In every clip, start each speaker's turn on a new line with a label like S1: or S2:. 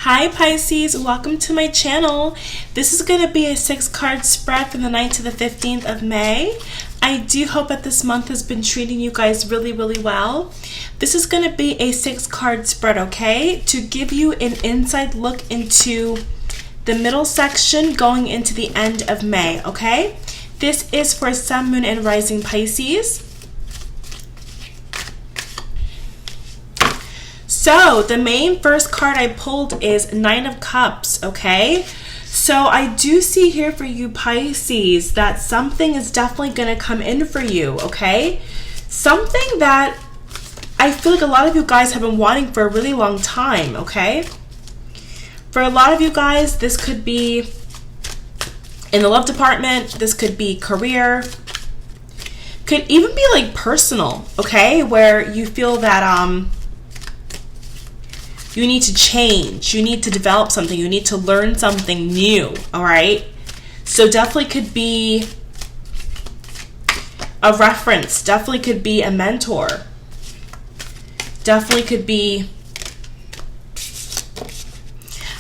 S1: Hi Pisces, welcome to my channel. This is going to be a 6-card spread from the 9th to the 15th of May. I do hope that this month has been treating you guys really well. This is going to be a 6-card spread, okay? To give you an inside look into the middle section going into the end of May, okay? This is for Sun, Moon, and Rising Pisces. So the main first card I pulled is 9 of Cups, okay? So I do see here for you Pisces that something is definitely going to come in for you, okay? Something that I feel like a lot of you guys have been wanting for a really long time, okay? For a lot of you guys, this could be in the love department, this could be career, could even be like personal, okay? Where you feel that you need to change, you need to develop something, you need to learn something new, all right? So definitely could be a reference, definitely could be a mentor, definitely could be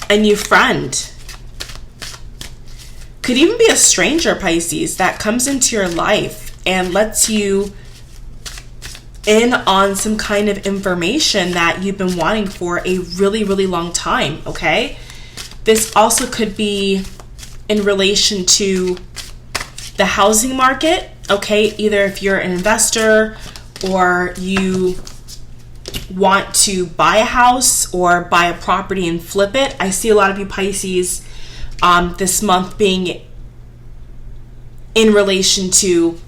S1: a new friend, could even be a stranger, Pisces, that comes into your life and lets you in on some kind of information that you've been wanting for a really long time, okay? This also could be in relation to the housing market, okay? Either if you're an investor or you want to buy a house or buy a property and flip it. I see a lot of you Pisces this month being in relation to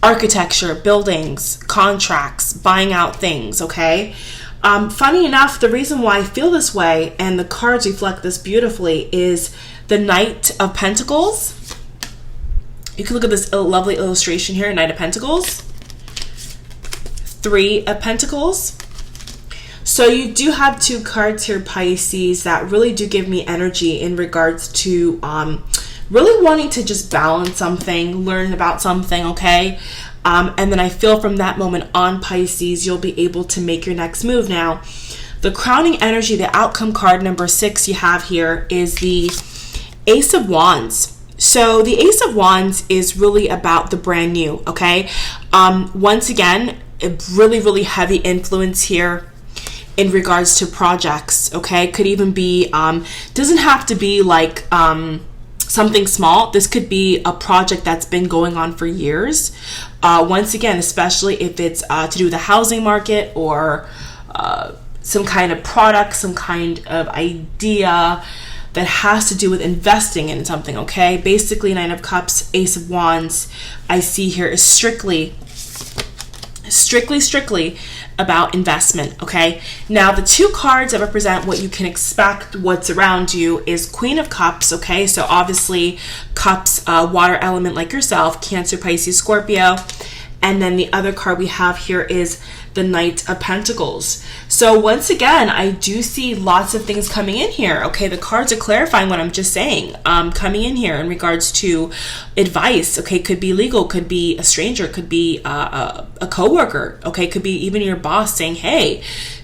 S1: architecture, buildings, contracts, buying out things, okay? Funny enough, the reason why I feel this way, and the cards reflect this beautifully, is the Knight of Pentacles. You can look at this lovely illustration here, Knight of Pentacles. 3 of Pentacles. So you do have 2 cards here, Pisces, that really do give me energy in regards to really wanting to just balance something, learn about something, okay? And then I feel from that moment on, Pisces, you'll be able to make your next move. Now, the crowning energy, the outcome card number 6 you have here is the Ace of Wands. So the Ace of Wands is really about the brand new, okay? Once again, a really heavy influence here in regards to projects, okay? Could even be, doesn't have to be like, something small. This could be a project that's been going on for years. Once again, especially if it's to do with the housing market or some kind of product, some kind of idea that has to do with investing in something, okay? Basically, 9 of Cups, Ace of Wands, I see here is strictly about investment, okay? Now, the 2 cards that represent what you can expect, what's around you, is Queen of Cups, okay? So obviously, Cups, water element like yourself, Cancer, Pisces, Scorpio. And then the other card we have here is the Knight of Pentacles. So once again, I do see lots of things coming in here, okay? The cards are clarifying what I'm just saying, coming in here in regards to advice, okay? Could be legal, could be a stranger, could be a coworker, okay? Could be even your boss saying, hey,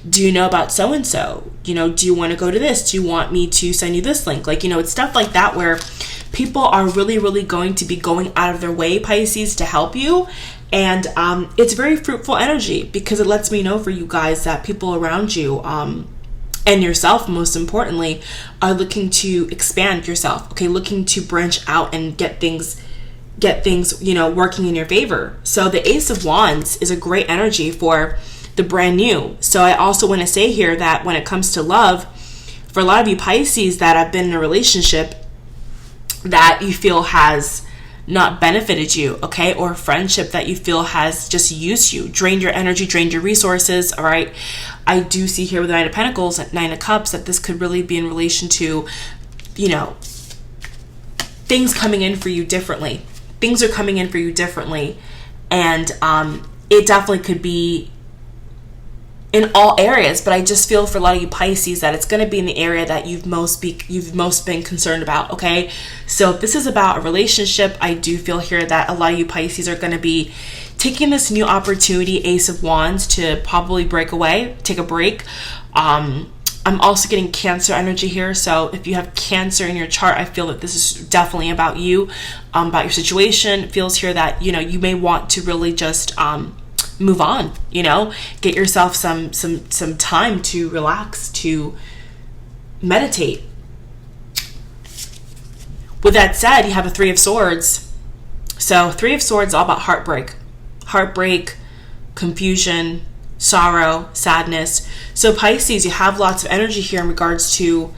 S1: do you know about so-and-so? You know, do you want to go to this? Do you want me to send you this link? Like, you know, it's stuff like that where people are really going to be going out of their way, Pisces, to help you. And it's very fruitful energy because it lets me know for you guys that people around you and yourself, most importantly, are looking to expand yourself, okay? Looking to branch out and get things, you know, working in your favor. So the Ace of Wands is a great energy for the brand new. So I also want to say here that when it comes to love, for a lot of you Pisces that have been in a relationship that you feel has not benefited you, okay? Or a friendship that you feel has just used you, drained your energy, drained your resources, all right? I do see here with the 9 of Pentacles and 9 of Cups that this could really be in relation to, you know, things coming in for you differently. Things are coming in for you differently. And it definitely could be in all areas, but I just feel for a lot of you Pisces that it's going to be in the area that you've most been concerned about, okay? So if this is about a relationship, I do feel here that a lot of you Pisces are going to be taking this new opportunity, Ace of Wands, to probably break away, take a break, I'm also getting Cancer energy here. So if you have Cancer in your chart, I feel that this is definitely about you, about your situation. It feels here that, you know, you may want to really just move on, you know, get yourself some time to relax, to meditate. With that said, you have a Three of Swords. So Three of Swords is all about heartbreak, confusion, sorrow, sadness. So Pisces, you have lots of energy here in regards to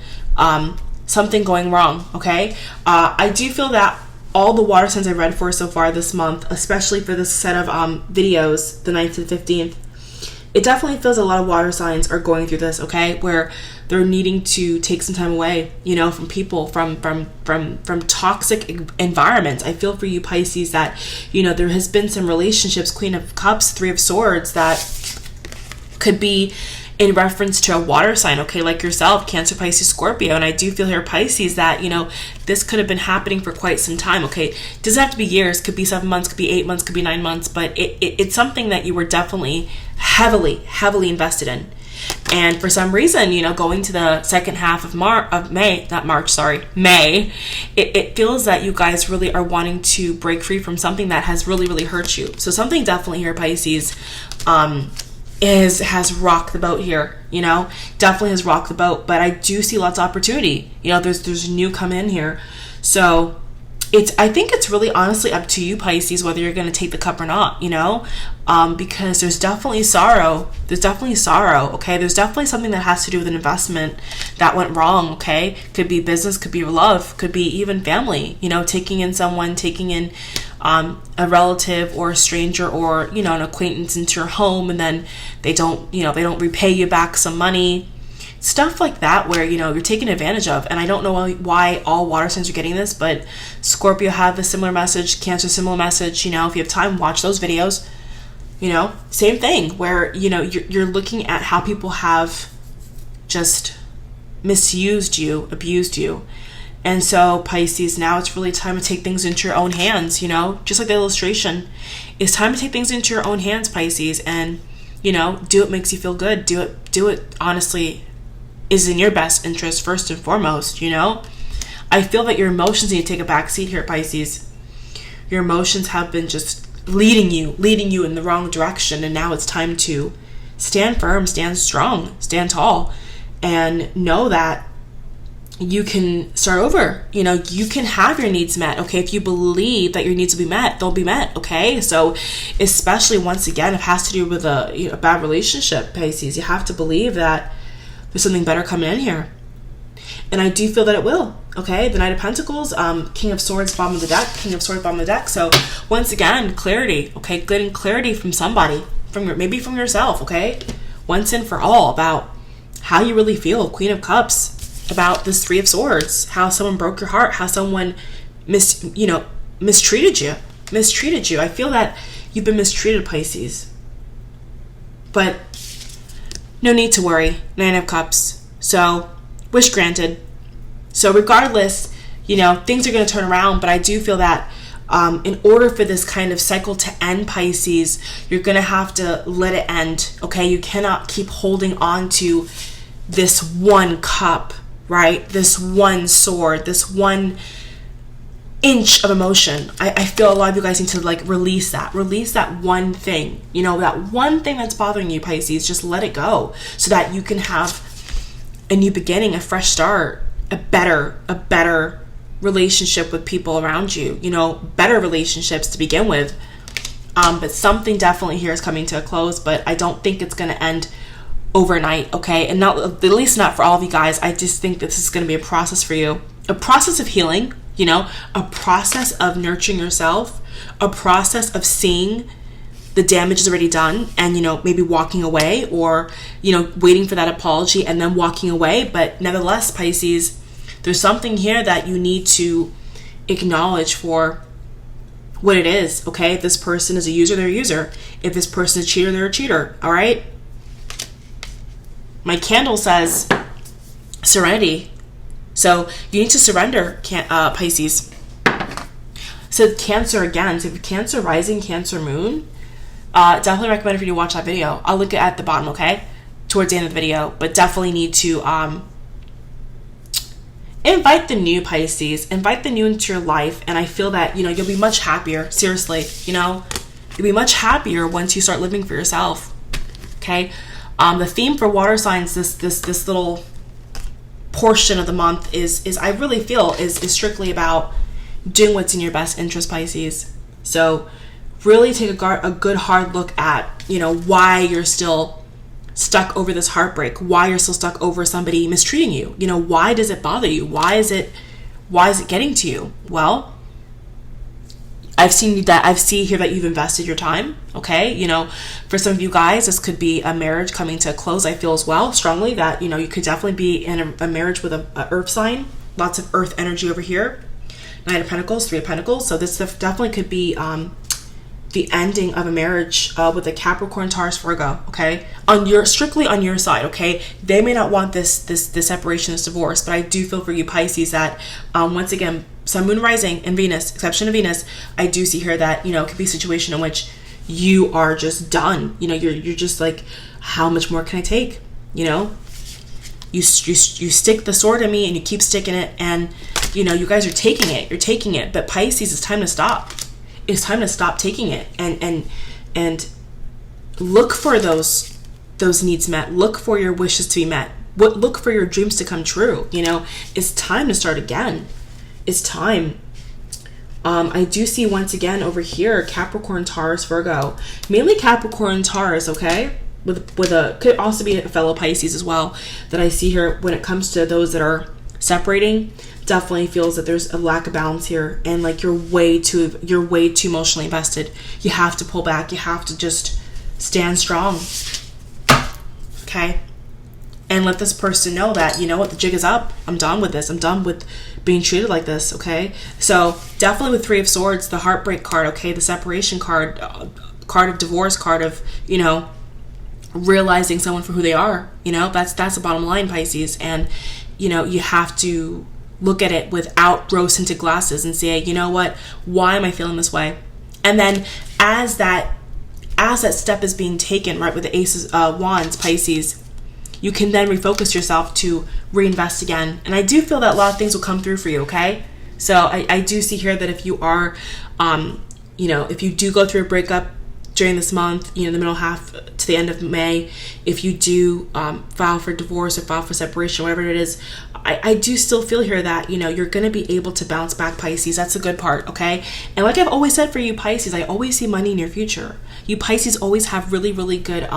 S1: something going wrong, okay? I do feel that all the water signs I've read for so far this month, especially for this set of videos, the 9th and 15th, it definitely feels a lot of water signs are going through this, okay? Where they're needing to take some time away, you know, from people, from toxic environments. I feel for you, Pisces, that, you know, there has been some relationships, Queen of Cups, Three of Swords, that could be in reference to a water sign, okay, like yourself, Cancer, Pisces, Scorpio. And I do feel here, Pisces, that, you know, this could have been happening for quite some time, okay? Doesn't have to be years, could be 7 months, could be 8 months, could be 9 months, but it's something that you were definitely heavily invested in. And for some reason, you know, going to the second half of May, it feels that you guys really are wanting to break free from something that has really hurt you. So something definitely here, Pisces, has rocked the boat here, you know, definitely has rocked the boat. But I do see lots of opportunity, you know, there's new come in here. So I think it's really honestly up to you, Pisces, whether you're going to take the cup or not, you know, because there's definitely sorrow, okay? There's definitely something that has to do with an investment that went wrong, okay? Could be business, could be love, could be even family, you know, taking in a relative or a stranger or, you know, an acquaintance into your home, and then they don't repay you back some money. Stuff like that where, you know, you're taken advantage of. And I don't know why all water signs are getting this, but Scorpio have a similar message, Cancer similar message. You know, if you have time, watch those videos. You know, same thing where, you know, you're looking at how people have just misused you, abused you. And so Pisces, now it's really time to take things into your own hands, you know, just like the illustration. It's time to take things into your own hands, Pisces, and, you know, do what makes you feel good. Do it honestly is in your best interest first and foremost, you know? I feel that your emotions need to take a back seat here, Pisces. Your emotions have been just leading you in the wrong direction, and now it's time to stand firm, stand strong, stand tall, and know that you can start over. You know, you can have your needs met, okay? If you believe that your needs will be met, they'll be met, okay? So especially, once again, if it has to do with a bad relationship, Pisces, you have to believe that there's something better coming in here. And I do feel that it will, okay? The Knight of Pentacles, King of Swords, bottom of the deck, King of Swords, bottom of the deck. So once again, clarity, okay? Getting clarity from somebody, maybe from yourself, okay? Once and for all about how you really feel, Queen of Cups, about this Three of Swords, how someone broke your heart, how someone mistreated you. I feel that you've been mistreated, Pisces. But no need to worry, Nine of Cups. So, wish granted. So regardless, you know, things are going to turn around, but I do feel that in order for this kind of cycle to end, Pisces, you're going to have to let it end, okay? You cannot keep holding on to this one cup, right? This one sword, this 1 inch of emotion. I feel a lot of you guys need to like release that one thing, you know, that one thing that's bothering you, Pisces. Just let it go so that you can have a new beginning, a fresh start, a better relationship with people around you, you know, better relationships to begin with. But something definitely here is coming to a close, but I don't think it's going to end overnight, okay? And not, at least not for all of you guys. I just think this is going to be a process for you, a process of healing, you know, a process of nurturing yourself, a process of seeing the damage is already done and, you know, maybe walking away, or, you know, waiting for that apology and then walking away. But nevertheless, Pisces, there's something here that you need to acknowledge for what it is, okay? If this person is a user, they're a user. If this person is a cheater, they're a cheater, all right? My candle says serenity. So you need to surrender, Pisces. So Cancer again. So if Cancer rising, Cancer moon, definitely recommend for you to watch that video. I'll link it at the bottom, okay? towards the end of the video, but definitely need to invite the new, Pisces, invite the new into your life. And I feel that, you know, you'll be much happier. Seriously, you know, you'll be much happier once you start living for yourself. Okay. The theme for water signs, this little portion of the month is I really feel is strictly about doing what's in your best interest, Pisces. So really take a good hard look at, you know, why you're still stuck over this heartbreak, why you're still stuck over somebody mistreating you. You know, why does it bother you? Why is it getting to you? Well, I see here that you've invested your time. Okay. You know, for some of you guys, this could be a marriage coming to a close. I feel as well strongly that, you know, you could definitely be in a marriage with a earth sign, lots of earth energy over here. Knight of Pentacles, Three of Pentacles. So this definitely could be the ending of a marriage with a Capricorn, Taurus, Virgo. Okay, strictly on your side. Okay, they may not want this separation, this divorce, but I do feel for you, Pisces, that once again, Sun, Moon, Rising, and Venus, exception of Venus, I do see here that, you know, it could be a situation in which you are just done. You know, you're just like, how much more can I take? You know, you stick the sword in me and you keep sticking it, and you know, you guys are taking it. You're taking it, but Pisces, it's time to stop. It's time to stop taking it and look for those needs met. Look for your wishes to be met. Look for your dreams to come true. You know, it's time to start again. It's time. I do see once again over here Capricorn, Taurus, Virgo, mainly Capricorn, Taurus. Okay, with a could also be a fellow Pisces as well that I see here when it comes to those that are separating. Definitely feels that there's a lack of balance here, and like you're way too emotionally invested. You have to pull back. You have to just stand strong. Okay, and let this person know that, you know what, the jig is up. I'm done with this. I'm done with being treated like this. Okay, so definitely with Three of Swords, the heartbreak card. Okay, the separation card, card of divorce, card of, you know, realizing someone for who they are. You know, that's the bottom line, Pisces. And you know, you have to look at it without rose-tinted glasses and say, you know what, why am I feeling this way? And then as that step is being taken, right, with the Aces Wands, Pisces, you can then refocus yourself to reinvest again. And I do feel that a lot of things will come through for you. Okay, so I do see here that if you are you know, if you do go through a breakup during this month, you know, the middle half to the end of May, if you do file for divorce or file for separation, whatever it is, I do still feel here that, you know, you're going to be able to bounce back, Pisces. That's a good part, okay? And like I've always said for you, Pisces, I always see money in your future. You Pisces always have really, really good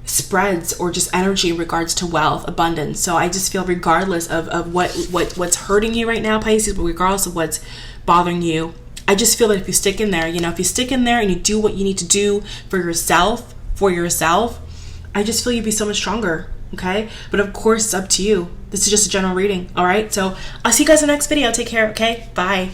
S1: spreads or just energy in regards to wealth, abundance. So I just feel regardless of what's hurting you right now, Pisces, but regardless of what's bothering you, I just feel that if you stick in there, you know, if you stick in there and you do what you need to do for yourself, I just feel you'd be so much stronger. Okay, but of course it's up to you. This is just a general reading. All right, so I'll see you guys in the next video. Take care. Okay, bye.